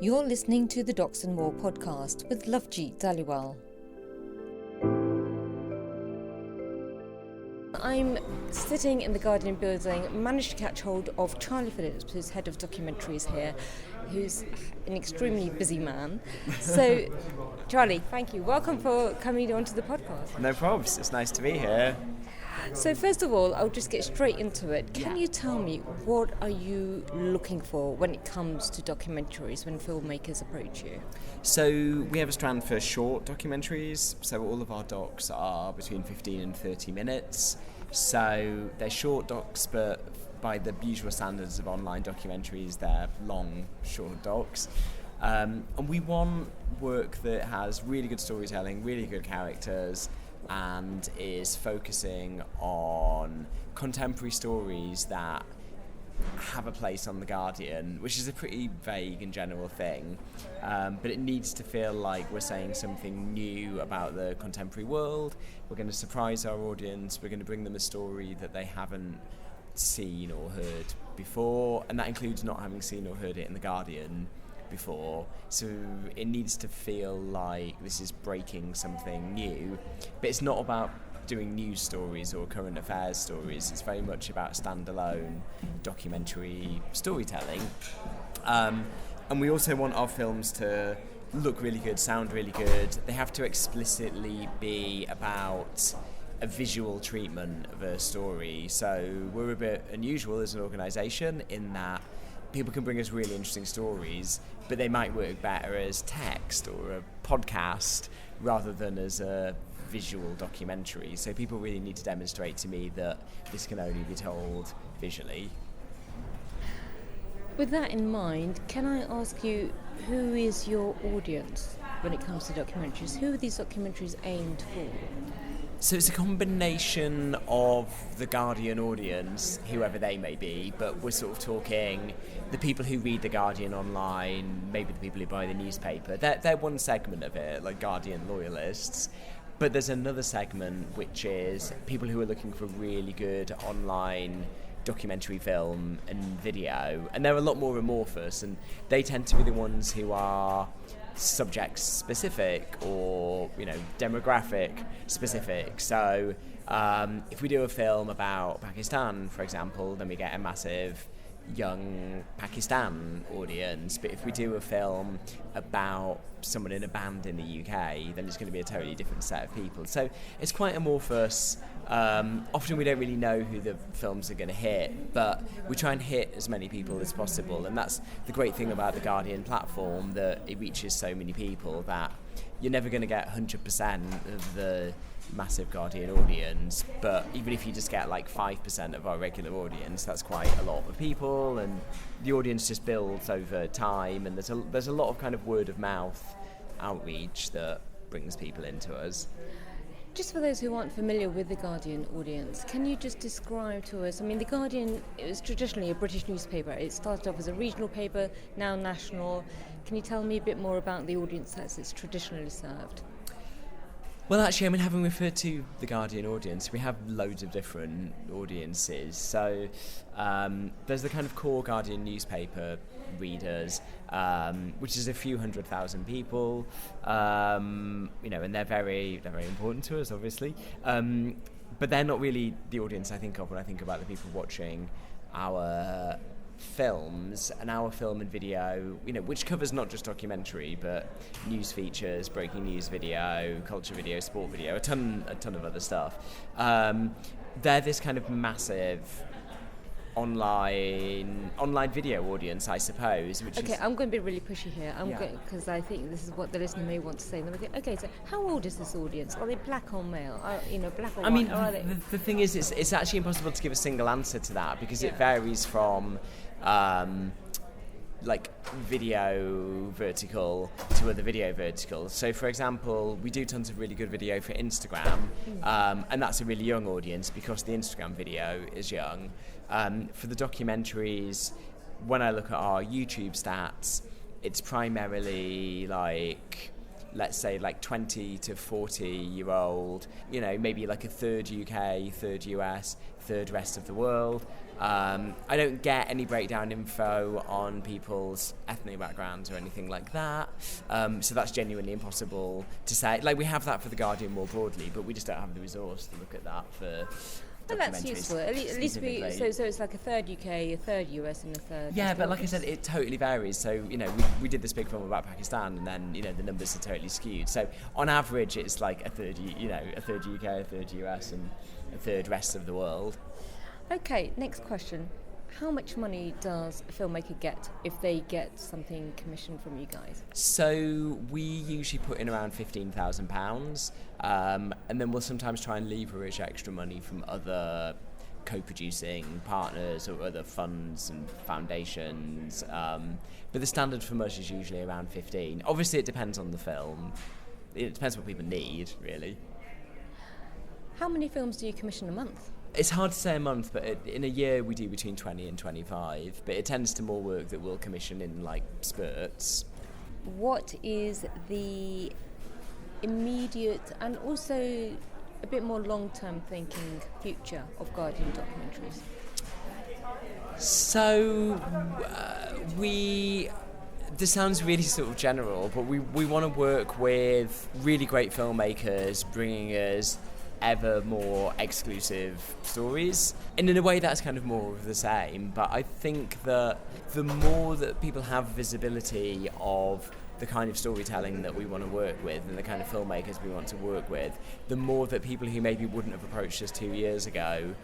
You're listening to the Docs and More podcast with Lovejit Dhaliwal. I'm sitting in the Guardian building, managed to catch hold of Charlie Phillips, who's Head of Documentaries here, who's an extremely busy man. So, Charlie, thank you. Welcome for coming onto the podcast. No problems. It's nice to be here. So first of all, I'll just get straight into it. Can you tell me, what are you looking for when it comes to documentaries, when filmmakers approach you? So we have a strand for short documentaries. So all of our docs are between 15 and 30 minutes. So they're short docs, but by the usual standards of online documentaries, they're long, short docs. And we want work that has really good storytelling, really good characters, and is focusing on contemporary stories that have a place on The Guardian, which is a pretty vague and general thing, but it needs to feel like we're saying something new about the contemporary world. We're going to surprise our audience, we're going to bring them a story that they haven't seen or heard before, and that includes not having seen or heard it in The Guardian before, so it needs to feel like this is breaking something new, but it's not about doing news stories or current affairs stories. It's very much about standalone documentary storytelling, and we also want our films to look really good, sound really good. They have to explicitly be about a visual treatment of a story, so we're a bit unusual as an organisation in that people can bring us really interesting stories, but they might work better as text or a podcast rather than as a visual documentary. So people really need to demonstrate to me that this can only be told visually. With that in mind, can I ask you, who is your audience when it comes to documentaries? Who are these documentaries aimed for? So it's a combination of the Guardian audience, whoever they may be, but we're sort of talking the people who read the Guardian online, maybe the people who buy the newspaper. They're one segment of it, like Guardian loyalists. But there's another segment which is people who are looking for really good online documentary film and video, and they're a lot more amorphous, and they tend to be the ones who are subject specific or demographic specific. So if we do a film about Pakistan, for example, then we get a massive young Pakistan audience, but if we do a film about someone in a band in the UK, then it's going to be a totally different set of people. So it's quite amorphous. Often we don't really know who the films are going to hit, but we try and hit as many people as possible, and that's the great thing about the Guardian platform, that it reaches so many people that you're never going to get 100% of the massive Guardian audience, but even if you just get like 5% of our regular audience, that's quite a lot of people, and the audience just builds over time, and there's a lot of kind of word of mouth outreach that brings people into us. Just for those who aren't familiar with the Guardian audience, can you just describe to us, The Guardian is traditionally a British newspaper. It started off as a regional paper, now national. Can you tell me a bit more about the audience that it's traditionally served? Well, actually, having referred to the Guardian audience, we have loads of different audiences. So there's the kind of core Guardian newspaper readers, which is a few 100,000 people, and they're very important to us, obviously. But they're not really the audience I think of when I think about the people watching our films, and our film and video, which covers not just documentary, but news features, breaking news video, culture video, sport video, a ton of other stuff. They're this kind of massive online video audience, I suppose. I'm going to be really pushy here. Because I think this is what the listener may want to say. Okay, so how old is this audience? Are they black or male? Black or white? Or the thing is, it's actually impossible to give a single answer to that, because it varies from like video vertical to other video verticals. So for example, we do tons of really good video for Instagram, and that's a really young audience because the Instagram video is young. For the documentaries, when I look at our YouTube stats, it's primarily let's say 20 to 40 year old, maybe like a third UK, third US, third rest of the world. I don't get any breakdown info on people's ethnic backgrounds or anything like that. So that's genuinely impossible to say. Like, we have that for The Guardian more broadly, but we just don't have the resource to look at that for well, that's useful. At least so it's like a third UK, a third US, and a third. Yeah, but like I said, it totally varies. So, you know, we did this big film about Pakistan, and then, you know, the numbers are totally skewed. So on average, it's like a third UK, a third US, and a third rest of the world. Okay, next question. How much money does a filmmaker get if they get something commissioned from you guys? So we usually put in around £15,000, and then we'll sometimes try and leverage extra money from other co-producing partners or other funds and foundations. But the standard for us is usually around 15. Obviously, it depends on the film. It depends what people need, really. How many films do you commission a month? It's hard to say a month, but in a year we do between 20 and 25, but it tends to more work that we'll commission in, like, spurts. What is the immediate and also a bit more long-term thinking future of Guardian documentaries? So, this sounds really sort of general, but we want to work with really great filmmakers, bringing us ever more exclusive stories, and in a way that's kind of more of the same. But I think that the more that people have visibility of the kind of storytelling that we want to work with and the kind of filmmakers we want to work with, the more that people who maybe wouldn't have approached us 2 years ago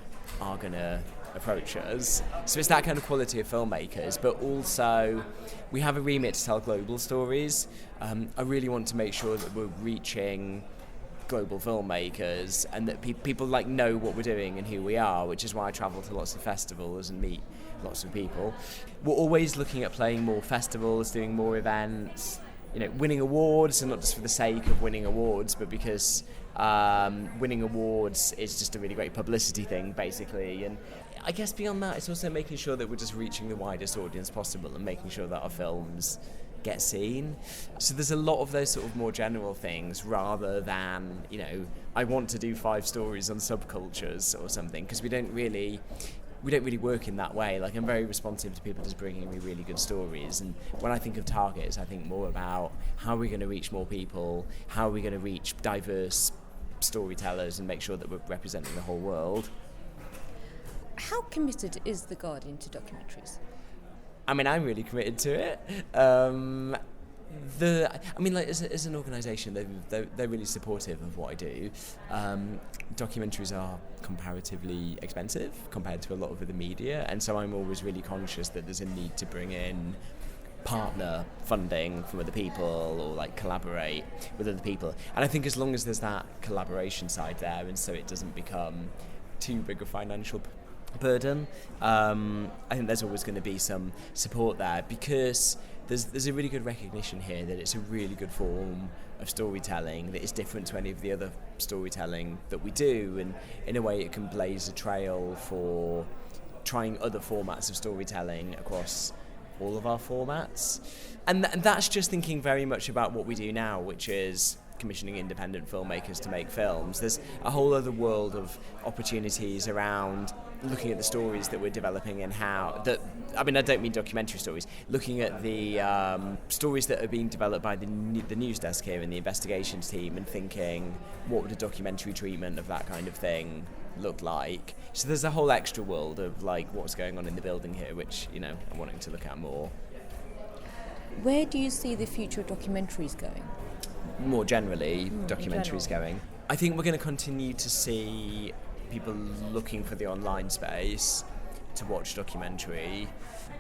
are going to approach us. So it's that kind of quality of filmmakers, but also we have a remit to tell global stories. I really want to make sure that we're reaching global filmmakers and that people like know what we're doing and who we are, which is why I travel to lots of festivals and meet lots of people. We're always looking at playing more festivals, doing more events, you know, winning awards, and not just for the sake of winning awards, but because winning awards is just a really great publicity thing, basically. And I guess beyond that, it's also making sure that we're just reaching the widest audience possible and making sure that our films get seen. So there's a lot of those sort of more general things rather than, you know, I want to do 5 stories on subcultures or something, because we don't really work in that way. Like, I'm very responsive to people just bringing me really good stories, and when I think of targets, I think more about how are we going to reach more people, how are we going to reach diverse storytellers and make sure that we're representing the whole world. How committed is The Guardian to documentaries? I mean, I'm really committed to it. As an organisation, they're really supportive of what I do. Documentaries are comparatively expensive compared to a lot of other media, and so I'm always really conscious that there's a need to bring in partner funding from other people or like collaborate with other people. And I think as long as there's that collaboration side there, and so it doesn't become too big a financial burden, I think there's always going to be some support there, because there's a really good recognition here that it's a really good form of storytelling that is different to any of the other storytelling that we do, and in a way it can blaze a trail for trying other formats of storytelling across all of our formats. And that's just thinking very much about what we do now, which is commissioning independent filmmakers to make films. There's a whole other world of opportunities around looking at the stories that we're developing and I don't mean documentary stories, looking at the stories that are being developed by the news desk here and the investigations team, and thinking, what would a documentary treatment of that kind of thing look like? So there's a whole extra world of like what's going on in the building here, which, you know, I'm wanting to look at more. Where do you see the future of documentaries going? More generally, documentaries going. I think we're going to continue to see people looking for the online space to watch documentary.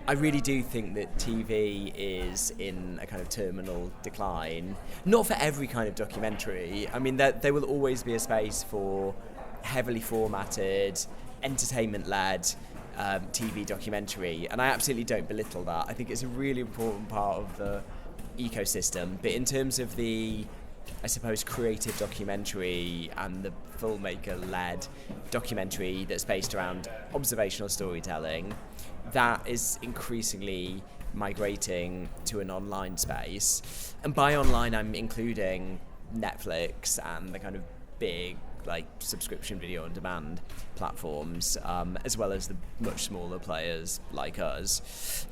I really do think that TV is in a kind of terminal decline. Not for every kind of documentary. I mean, there will always be a space for heavily formatted, entertainment-led TV documentary, and I absolutely don't belittle that. I think it's a really important part of the ecosystem, but in terms of the, I suppose, creative documentary and the filmmaker-led documentary that's based around observational storytelling, that is increasingly migrating to an online space. And by online, I'm including Netflix and the kind of big like subscription video on demand platforms, as well as the much smaller players like us.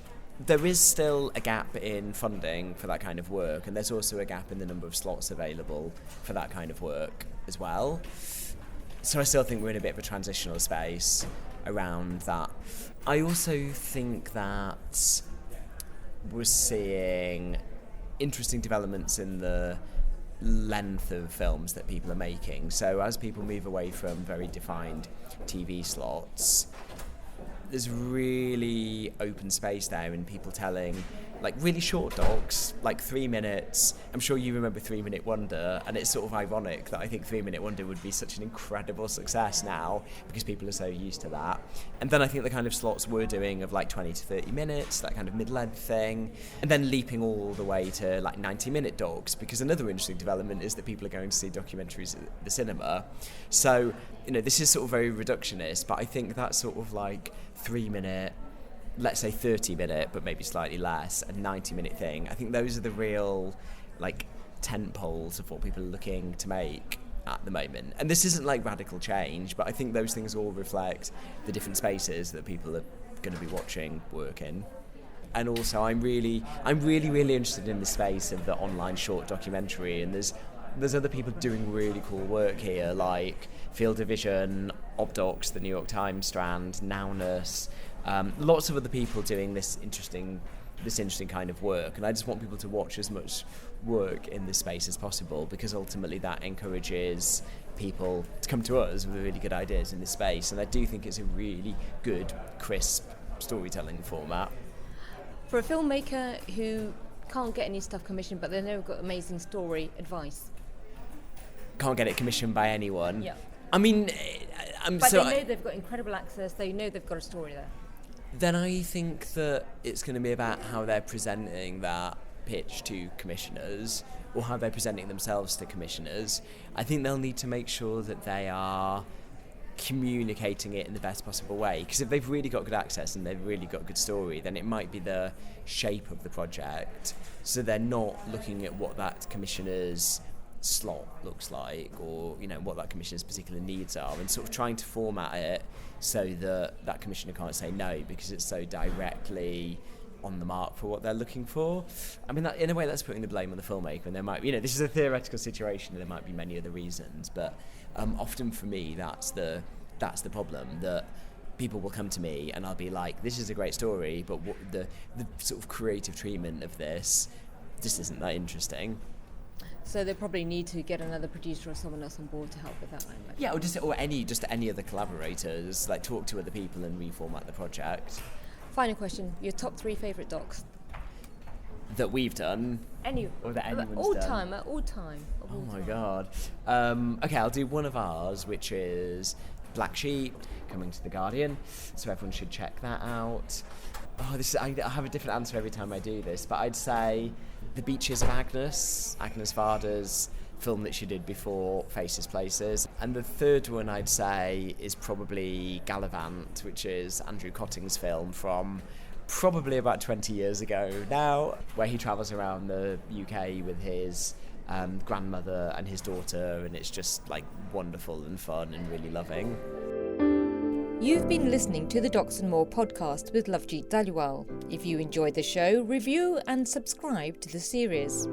There is still a gap in funding for that kind of work, and there's also a gap in the number of slots available for that kind of work as well. So I still think we're in a bit of a transitional space around that. I also think that we're seeing interesting developments in the length of films that people are making. So as people move away from very defined TV slots, there's really open space there in people telling like really short docs, like 3 minutes. I'm sure you remember 3 Minute Wonder, and it's sort of ironic that I think 3 Minute Wonder would be such an incredible success now because people are so used to that. And then I think the kind of slots we're doing of like 20 to 30 minutes, that kind of mid-length thing, and then leaping all the way to like 90-minute docs, because another interesting development is that people are going to see documentaries at the cinema. So, you know, this is sort of very reductionist, but I think that sort of like 3 minute, let's say 30-minute, but maybe slightly less, a 90-minute thing, I think those are the real like tent poles of what people are looking to make at the moment. And this isn't like radical change, but I think those things all reflect the different spaces that people are going to be watching work in. And also I'm really interested in the space of the online short documentary, and there's other people doing really cool work here, like Field of Vision, Obdocs, the New York Times strand, Nowness, lots of other people doing this interesting kind of work. And I just want people to watch as much work in this space as possible, because ultimately that encourages people to come to us with really good ideas in this space. And I do think it's a really good, crisp storytelling format. For a filmmaker who can't get any stuff commissioned, but they know they've got amazing story, advice? Can't get it commissioned by anyone. Yeah. I mean, but they know they've got incredible access, they know they've got a story there. Then I think that it's going to be about how they're presenting that pitch to commissioners, or how they're presenting themselves to commissioners. I think they'll need to make sure that they are communicating it in the best possible way, because if they've really got good access and they've really got good story, then it might be the shape of the project, so they're not looking at what that commissioner's slot looks like, or you know what that commissioner's particular needs are, and sort of trying to format it so that that commissioner can't say no because it's so directly on the mark for what they're looking for. I mean, that, in a way, that's putting the blame on the filmmaker, and there might, you know, this is a theoretical situation, and there might be many other reasons, but often for me, that's the problem, that people will come to me and I'll be like, this is a great story, but what the sort of creative treatment of this just isn't that interesting. So they probably need to get another producer or someone else on board to help with that. Yeah, or any other collaborators, like talk to other people and reformat the project. Final question: your top 3 favourite docs that we've done, or that anyone's all done. All time. Oh my god. Okay, I'll do one of ours, which is Black Sheep, coming to The Guardian, so everyone should check that out. I have a different answer every time I do this, but I'd say The Beaches of Agnes Varda's film that she did before Faces Places. And the third one I'd say is probably Gallivant, which is Andrew Cotting's film from probably about 20 years ago now, where he travels around the UK with his grandmother and his daughter, and it's just like wonderful and fun and really loving. You've been listening to the Docs and More podcast with Lovejit Dhaliwal. If you enjoyed the show, review and subscribe to the series.